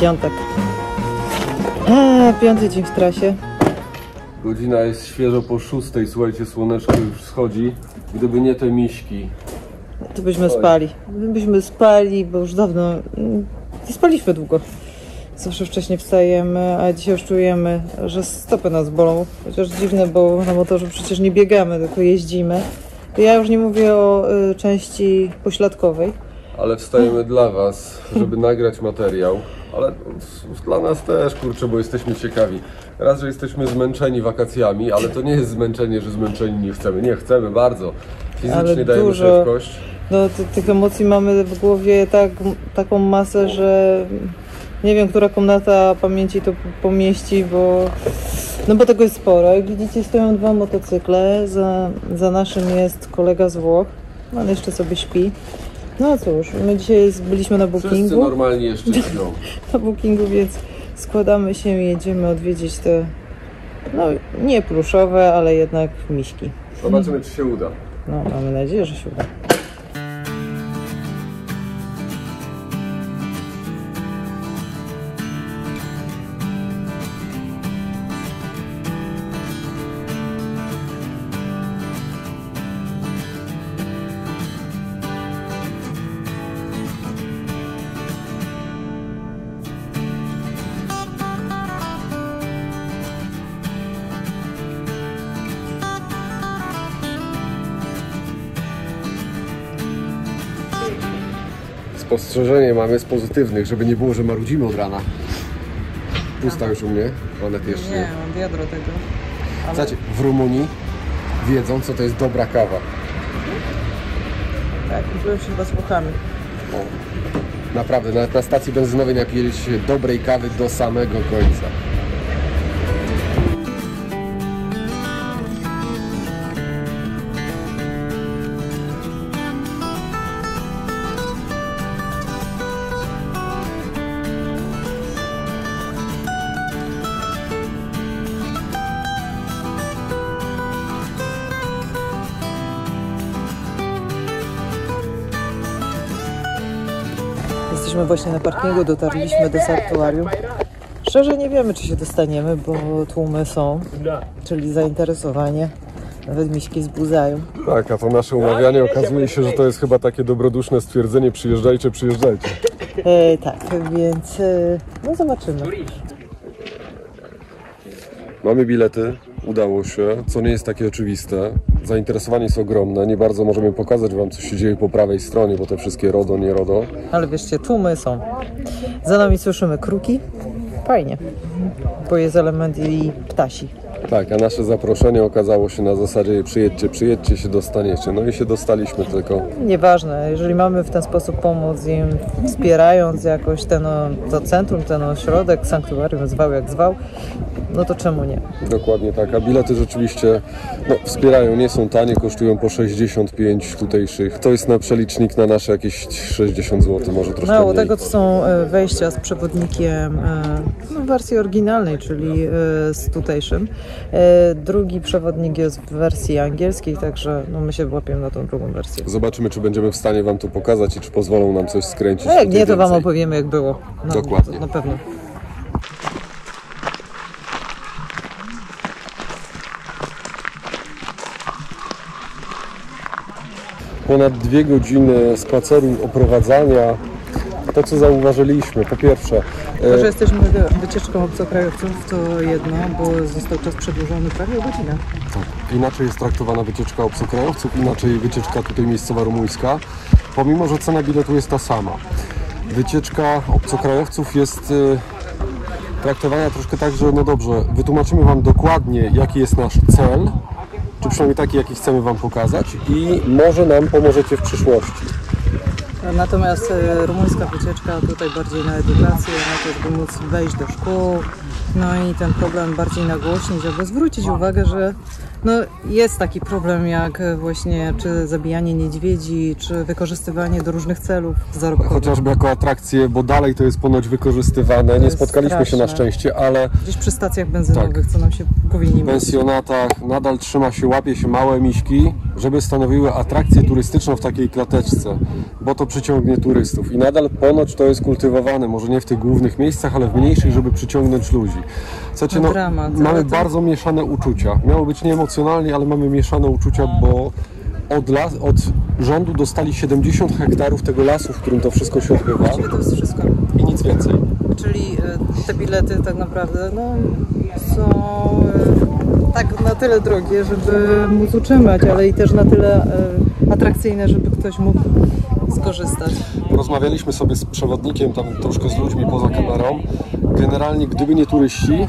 Piątek. Piąty dzień w trasie. Godzina jest świeżo po 6, słuchajcie, słoneczko już schodzi. Gdyby nie te miśki. To byśmy spali. Byśmy spali, bo już dawno nie spaliśmy długo. Zawsze wcześniej wstajemy, a dzisiaj już czujemy, że stopy nas bolą. Chociaż dziwne, bo na motorze przecież nie biegamy, tylko jeździmy. Ja już nie mówię o części pośladkowej. Ale wstajemy dla was, żeby nagrać materiał. Ale dla nas też, kurczę, bo jesteśmy ciekawi. Raz, że jesteśmy zmęczeni wakacjami, ale to nie jest zmęczenie, że zmęczeni nie chcemy. Nie, chcemy bardzo. Fizycznie dajemy szybkość. No, tych emocji mamy w głowie taką masę, że nie wiem, która komnata pamięci to pomieści, bo tego jest sporo. Jak widzicie, stoją 2 motocykle. Za naszym jest kolega z Włoch. On jeszcze sobie śpi. No cóż, my dzisiaj byliśmy na bookingu. Wszyscy normalnie jeszcze śpią. Na bookingu, więc składamy się i jedziemy odwiedzić te, nie pluszowe, ale jednak miśki. Zobaczymy, czy się uda. No, mamy nadzieję, że się uda. Spostrzeżenie mamy z pozytywnych, żeby nie było, że marudzimy od rana. Pusta już u mnie, Anet jeszcze Nie, mam wiadro tego. Ale... Słuchajcie, w Rumunii wiedzą, co to jest dobra kawa. Tak, byłem się chyba z Włochami. Naprawdę, nawet na stacji benzynowej napili się dobrej kawy do samego końca. Jesteśmy właśnie na parkingu, dotarliśmy do sanktuarium. Szczerze nie wiemy, czy się dostaniemy, bo tłumy są, czyli zainteresowanie. Nawet miśki zbudzają. Tak, a to nasze umawianie okazuje się, że to jest chyba takie dobroduszne stwierdzenie: przyjeżdżajcie, przyjeżdżajcie. Tak, więc zobaczymy. Mamy bilety, udało się, co nie jest takie oczywiste. Zainteresowanie jest ogromne, nie bardzo możemy pokazać wam, co się dzieje po prawej stronie, bo te wszystkie RODO, nie RODO. Ale wieszcie, tłumy są. Za nami słyszymy kruki. Fajnie, bo jest element i ptasi. Tak, a nasze zaproszenie okazało się na zasadzie: przyjedźcie, przyjedźcie, się dostaniecie. No i się dostaliśmy tylko. Nieważne, jeżeli mamy w ten sposób pomóc im, wspierając jakoś to centrum, ten ośrodek, sanktuarium, zwał jak zwał, no to czemu nie? Dokładnie tak, a bilety rzeczywiście wspierają, nie są tanie, kosztują po 65 tutejszych. To jest na przelicznik na nasze jakieś 60 zł, może troszkę Mało mniej. tego, to są wejścia z przewodnikiem w wersji oryginalnej, czyli z tutejszym. Drugi przewodnik jest w wersji angielskiej, także my się łapiemy na tą drugą wersję. Zobaczymy, czy będziemy w stanie wam to pokazać i czy pozwolą nam coś skręcić. A jak nie, to wam opowiemy, jak było. Dokładnie. Na pewno. Ponad 2 godziny spaceru, oprowadzania. To, co zauważyliśmy, po pierwsze... To, że jesteśmy wycieczką obcokrajowców, to jedno, bo został czas przedłużony prawie o godzinę. Tak, inaczej jest traktowana wycieczka obcokrajowców, inaczej wycieczka tutaj miejscowa rumuńska, pomimo że cena biletu jest ta sama. Wycieczka obcokrajowców jest traktowana troszkę tak, że dobrze, wytłumaczymy wam dokładnie, jaki jest nasz cel, czy przynajmniej taki, jaki chcemy wam pokazać, i może nam pomożecie w przyszłości. Natomiast rumuńska wycieczka tutaj bardziej na edukację, na to, żeby móc wejść do szkół, no i ten problem bardziej nagłośnić, aby zwrócić uwagę, że No jest taki problem jak właśnie czy zabijanie niedźwiedzi, czy wykorzystywanie do różnych celów zarobkowych. Chociażby jako atrakcje, bo dalej to jest ponoć wykorzystywane. To nie jest spotkaliśmy się na straszne. szczęście, ale Gdzieś przy stacjach benzynowych, Tak. co nam się w głowie nie w mieści. pensjonatach nadal łapie się małe miśki, żeby stanowiły atrakcję turystyczną w takiej klateczce, bo to przyciągnie turystów. I nadal ponoć to jest kultywowane, może nie w tych głównych miejscach, ale w mniejszych, żeby przyciągnąć ludzi. Słuchajcie, No dramat, ale mamy to- bardzo mieszane uczucia. Miało być nieemocjonalnie, ale mamy mieszane uczucia, bo od rządu dostali 70 hektarów tego lasu, w którym to wszystko się odbywa Właściwie to jest wszystko. i nic więcej. Czyli te bilety tak naprawdę no, są tak na tyle drogie, żeby móc utrzymać, ale i też na tyle atrakcyjne, żeby ktoś mógł skorzystać. Rozmawialiśmy sobie z przewodnikiem, tam troszkę z ludźmi poza kamerą. Generalnie, gdyby nie turyści,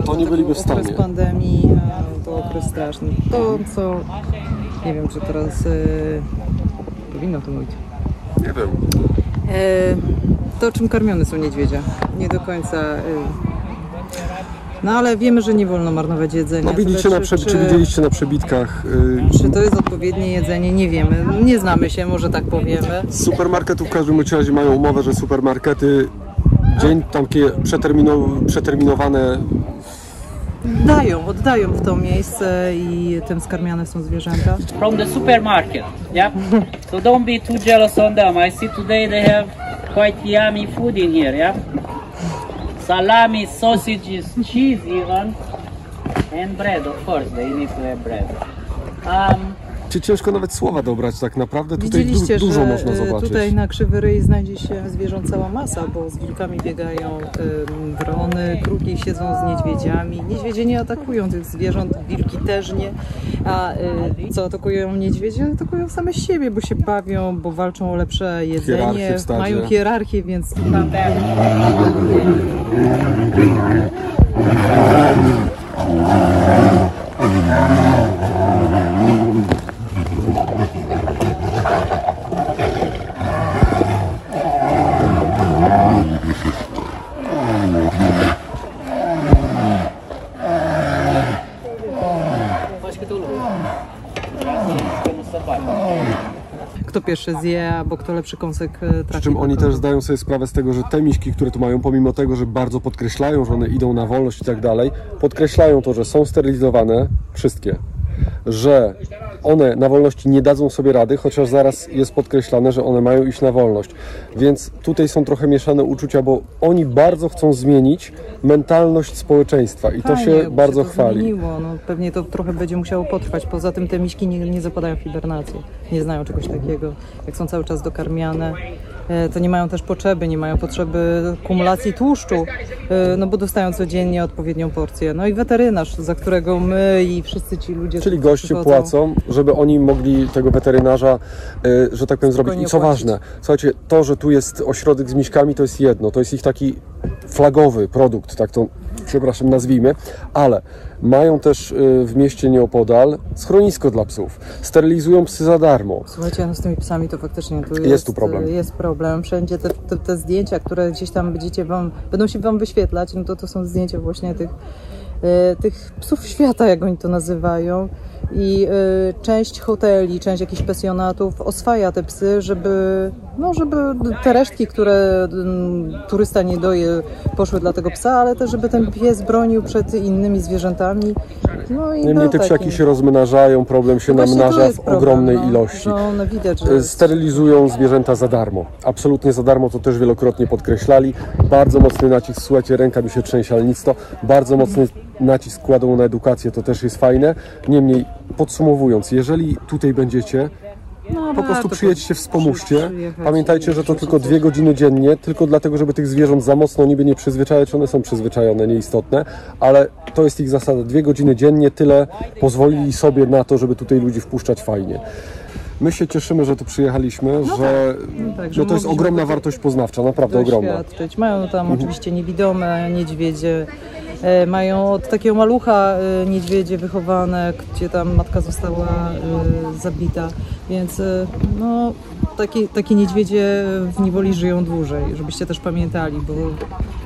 to nie byliby w stanie. Okres pandemii to okres straszny. To co, nie wiem czy teraz powinno to mówić. Nie wiem. To czym karmione są niedźwiedzie. Nie do końca. No ale wiemy, że nie wolno marnować jedzenia. No widzicie, Tyle, czy widzieliście na przebitkach? Czy to jest odpowiednie jedzenie? Nie wiemy. Nie znamy się, może tak powiemy. Z supermarketów w każdym razie mają umowę, że supermarkety dzień takie przeterminowane. Oddają w to miejsce i tym skarmiane są zwierzęta. From the supermarket, yeah. So don't be too jealous on them. I see today they have quite yummy food in here, yeah. Salami, sausages, cheese even, and bread. Of course, they need to have bread. Ciężko nawet słowa dobrać tak naprawdę. Tutaj Widzieliście, dużo że można zobaczyć. tutaj na Krzywy Ryj znajdzie się zwierząt cała masa, bo z wilkami biegają wrony, kruki siedzą z niedźwiedziami. Niedźwiedzie nie atakują tych zwierząt, wilki też nie. A co atakują niedźwiedzie? Atakują same siebie, bo się bawią, bo walczą o lepsze jedzenie, Hierarchię w stadzie. mają hierarchię, więc Come back. kto pierwszy zje, albo kto lepszy kąsek trafi. Przy czym oni też zdają sobie sprawę z tego, że te miśki, które tu mają, pomimo tego, że bardzo podkreślają, że one idą na wolność i tak dalej, podkreślają to, że są sterylizowane, wszystkie, że one na wolności nie dadzą sobie rady, chociaż zaraz jest podkreślane, że one mają iść na wolność. Więc tutaj są trochę mieszane uczucia, bo oni bardzo chcą zmienić mentalność społeczeństwa i to Fajnie, się jakby bardzo to chwali. Zmieniło. No, pewnie to trochę będzie musiało potrwać. Poza tym te miśki nie zapadają w hibernację. Nie znają czegoś takiego. Jak są cały czas dokarmiane, to nie mają też potrzeby kumulacji tłuszczu, no bo dostają codziennie odpowiednią porcję. No i weterynarz, za którego my i wszyscy ci ludzie... Czyli goście przychodzą. płacą, żeby oni mogli tego weterynarza, że tak powiem, zrobić. I co płacić. ważne, słuchajcie, to, że tu jest ośrodek z miśkami, to jest jedno, to jest ich taki flagowy produkt, tak to, przepraszam, nazwijmy, ale mają też w mieście nieopodal schronisko dla psów. Sterylizują psy za darmo. Słuchajcie, no z tymi psami to faktycznie Jest tu problem. Jest problem. Wszędzie te zdjęcia, które gdzieś tam będą się wam wyświetlać, no to są zdjęcia właśnie tych psów świata, jak oni to nazywają. I część hoteli, część jakichś pensjonatów oswaja te psy, żeby te resztki, które turysta nie doje, poszły dla tego psa, ale też żeby ten pies bronił przed innymi zwierzętami. No i Niemniej te psiaki się rozmnażają, problem się Właśnie to namnaża jest w problem, ogromnej no, ilości. że one widać, że Sterylizują zwierzęta za darmo. Absolutnie za darmo, to też wielokrotnie podkreślali. Bardzo mocny nacisk, słuchajcie, ręka mi się trzęsie, ale nic to. Bardzo mocny nacisk kładą na edukację, to też jest fajne. Niemniej, podsumowując, jeżeli tutaj będziecie, po prostu przyjedźcie, wspomóżcie. Pamiętajcie, że to tylko 2 godziny dziennie, tylko dlatego, żeby tych zwierząt za mocno niby nie przyzwyczajać, one są przyzwyczajone, nieistotne, ale to jest ich zasada. 2 godziny dziennie, tyle pozwolili sobie na to, żeby tutaj ludzi wpuszczać fajnie. My się cieszymy, że tu przyjechaliśmy, że że to jest mogliśmy ogromna tutaj wartość poznawcza, naprawdę ogromna. doświadczyć. Mają tam oczywiście niewidome niedźwiedzie, mają od takiego malucha niedźwiedzie wychowane, gdzie tam matka została zabita, więc no takie niedźwiedzie w niewoli żyją dłużej, żebyście też pamiętali, bo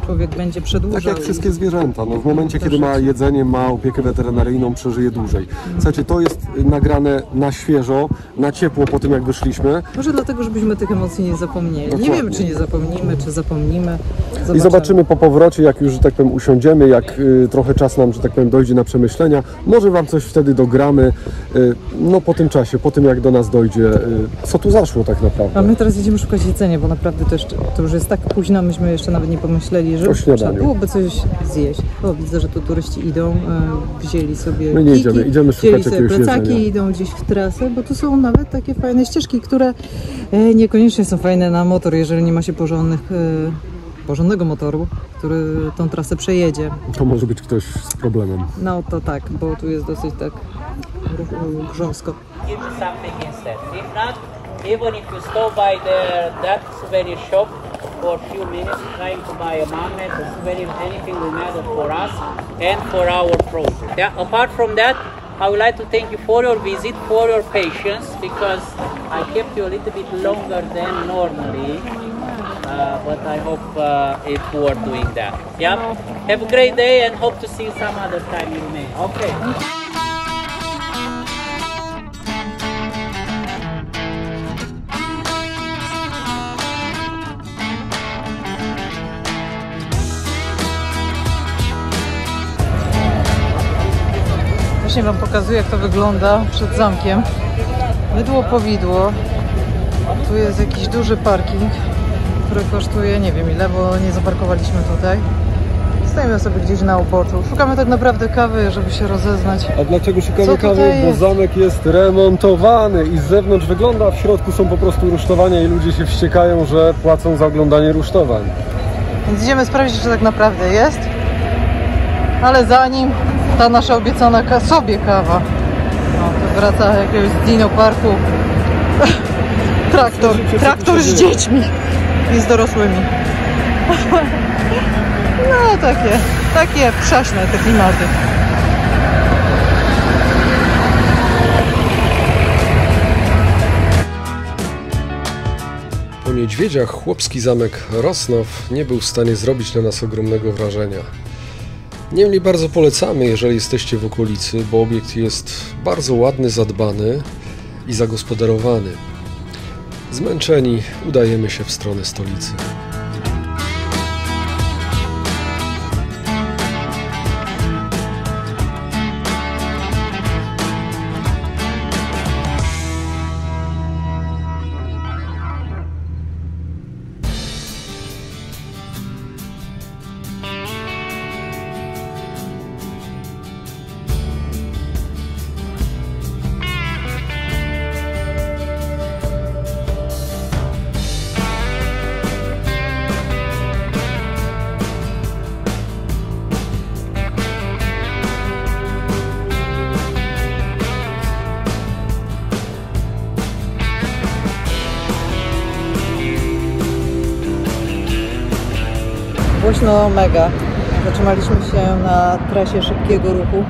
człowiek będzie przedłużał. Tak jak wszystkie zwierzęta, no w momencie kiedy ma jedzenie, ma opiekę weterynaryjną, przeżyje dłużej. Słuchajcie, to jest nagrane na świeżo, na ciepło po tym jak wyszliśmy. Może dlatego, żebyśmy tych emocji nie zapomnieli. Dokładnie. Nie wiemy, czy nie zapomnimy, czy zapomnimy. I zobaczymy po powrocie, jak już, że tak powiem, usiądziemy, jak trochę czas nam, że tak powiem, dojdzie na przemyślenia. Może Wam coś wtedy dogramy, no po tym czasie, po tym jak do nas dojdzie, co tu zaszło tak naprawdę. A my teraz idziemy szukać jedzenia, bo naprawdę to już jest tak późno, myśmy jeszcze nawet nie pomyśleli, że trzeba byłoby coś zjeść. O, widzę, że tu turyści idą, wzięli sobie My nie idziemy, idziemy szukać wzięli sobie jakiegoś plecaki jedzenia. i idą gdzieś w trasę, bo tu są nawet takie fajne ścieżki, które niekoniecznie są fajne na motor, jeżeli nie ma się porządnego motoru, który tą trasę przejedzie. To może być ktoś z problemem. No to tak, bo tu jest dosyć tak grząsko. Give you something instead. If not, even if you stop by that souvenir shop for a few minutes trying to buy a magnet, a souvenir, anything will matter for us and for our project. Yeah. Apart from that, I would like to thank you for your visit, for your patience, because I kept you a little bit longer than normally. But I hope it's worth doing that. Yeah. Have a great day and hope to see you some other time in May. Okay. Właśnie Wam pokazuję, jak to wygląda przed zamkiem. Mydło powidło. Tu jest jakiś duży parking, który kosztuje nie wiem ile, bo nie zaparkowaliśmy tutaj. Stoimy sobie gdzieś na uboczu. Szukamy tak naprawdę kawy, żeby się rozeznać. A dlaczego Co szukamy tutaj kawy? Bo jest? zamek jest remontowany i z zewnątrz wygląda, a w środku są po prostu rusztowania i ludzie się wściekają, że płacą za oglądanie rusztowań. Więc idziemy sprawdzić, czy tak naprawdę jest. Ale zanim ta nasza obiecana sobie kawa. No, to wraca jakiegoś Dino Parku. Traktor z dziećmi i z dorosłymi. No takie przaśne te klimaty. Po niedźwiedziach chłopski zamek Rosnow nie był w stanie zrobić na nas ogromnego wrażenia. Niemniej bardzo polecamy, jeżeli jesteście w okolicy, bo obiekt jest bardzo ładny, zadbany i zagospodarowany. Zmęczeni udajemy się w stronę stolicy. Głośno mega. Zatrzymaliśmy się na trasie szybkiego ruchu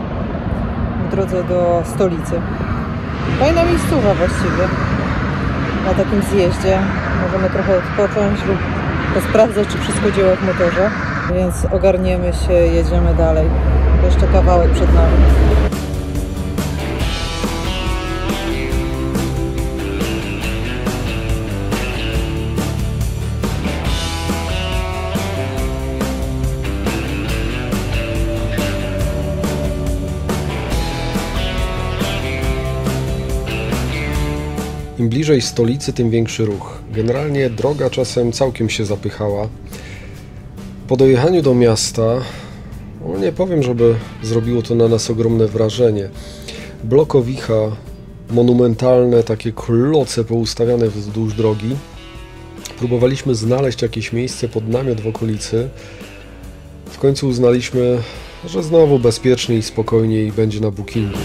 w drodze do stolicy. Fajna miejscowa właściwie. Na takim zjeździe możemy trochę odpocząć lub posprawdzać, czy wszystko działa w motorze. Więc ogarniemy się, jedziemy dalej. Jeszcze kawałek przed nami. Im bliżej stolicy, tym większy ruch. Generalnie droga czasem całkiem się zapychała. Po dojechaniu do miasta, no nie powiem, żeby zrobiło to na nas ogromne wrażenie. Blokowicha, monumentalne takie kloce poustawiane wzdłuż drogi. Próbowaliśmy znaleźć jakieś miejsce pod namiot w okolicy. W końcu uznaliśmy, że znowu bezpiecznie i spokojniej będzie na bookingu.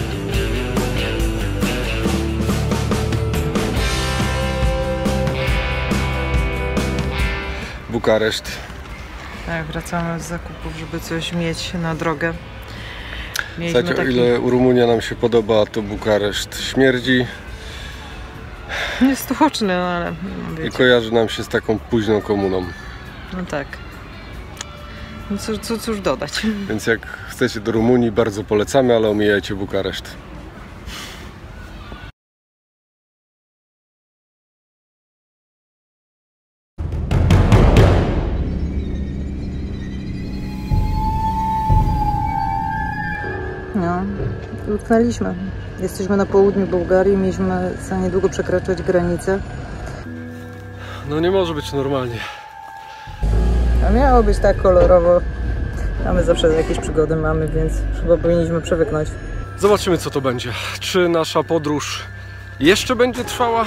Bukareszt. Tak, wracamy z zakupów, żeby coś mieć na drogę. Słuchajcie, o ile Rumunia nam się podoba, to Bukareszt śmierdzi. Jest tłoczny, no ale I wiecie. kojarzy nam się z taką późną komuną. No tak. No cóż dodać. Więc jak chcecie do Rumunii, bardzo polecamy, ale omijajcie Bukareszt. No, utknęliśmy. Jesteśmy na południu Bułgarii, mieliśmy za niedługo przekraczać granicę. No nie może być normalnie. A miało być tak kolorowo. A my zawsze jakieś przygody mamy, więc chyba powinniśmy przywyknąć. Zobaczymy, co to będzie. Czy nasza podróż jeszcze będzie trwała,